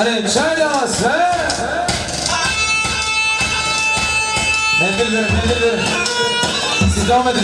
Hadi şöyle az he. Mendil verin. Siz devam edin.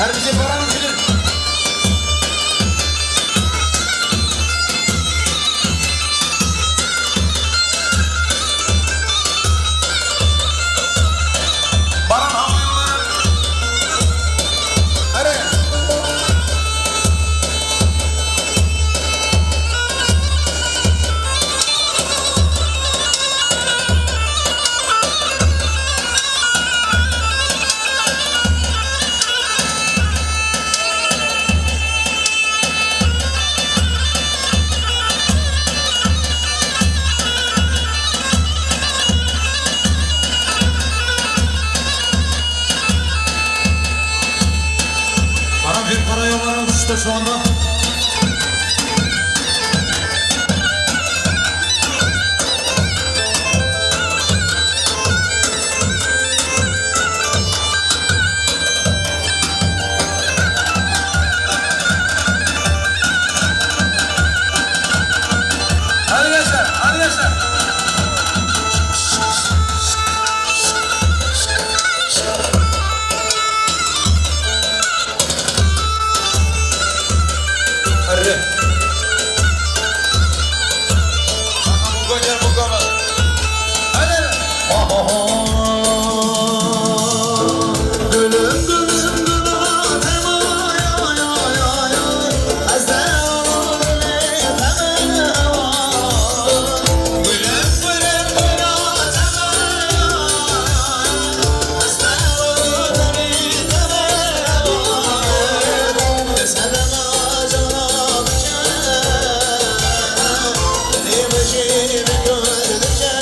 Her bir şey paranın için. Baran havayolları. Hadi. Baran bir karayolları uçuşta şu anda. Hadi gençler, hadi gençler. Hadi. Bakın bu gönder bu gönder. Hadi. Gülüm gülüm gülüm tema ya ya ya ya Azam ne tema Gülüm gülüm gülüm tema Azam ne tema Sadama canım Yemişim gördükçe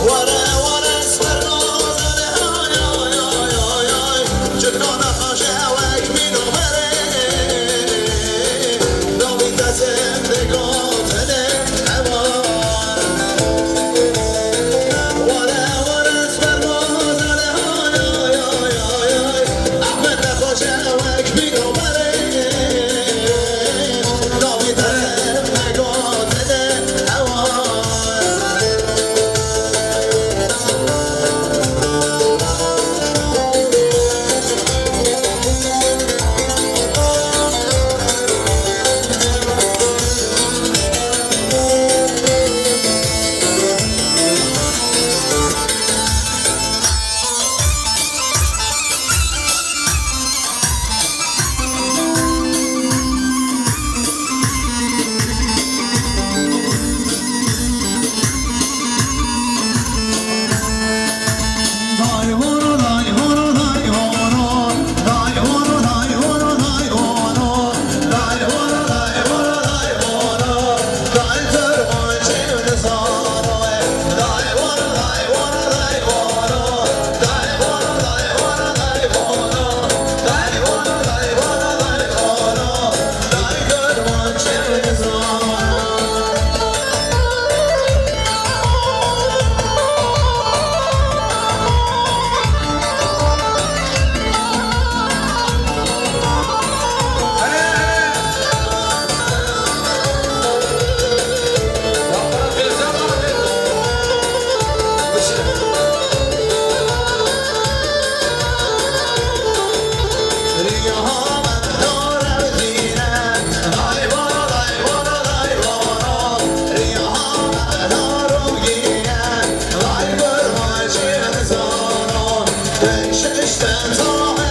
Wara wara sparroz ay ay ay ay Çekona haşavak mino mere Davita zemde gotene hava Wara wara sparroz ay ay ay ay Ahmet haşavak mino mere Davita zemde gotene hava Dai horo dai horo dai horo dai horo dai horo dai horo dai horo dai horo dai horo dai terman çevre saro dai horo dai horo dai horo dai horo dai horo dai horo dai horo dai horo dai horo dai terman çevre saro Hadi. Yapma, tez yapma, tez. Başına. Sen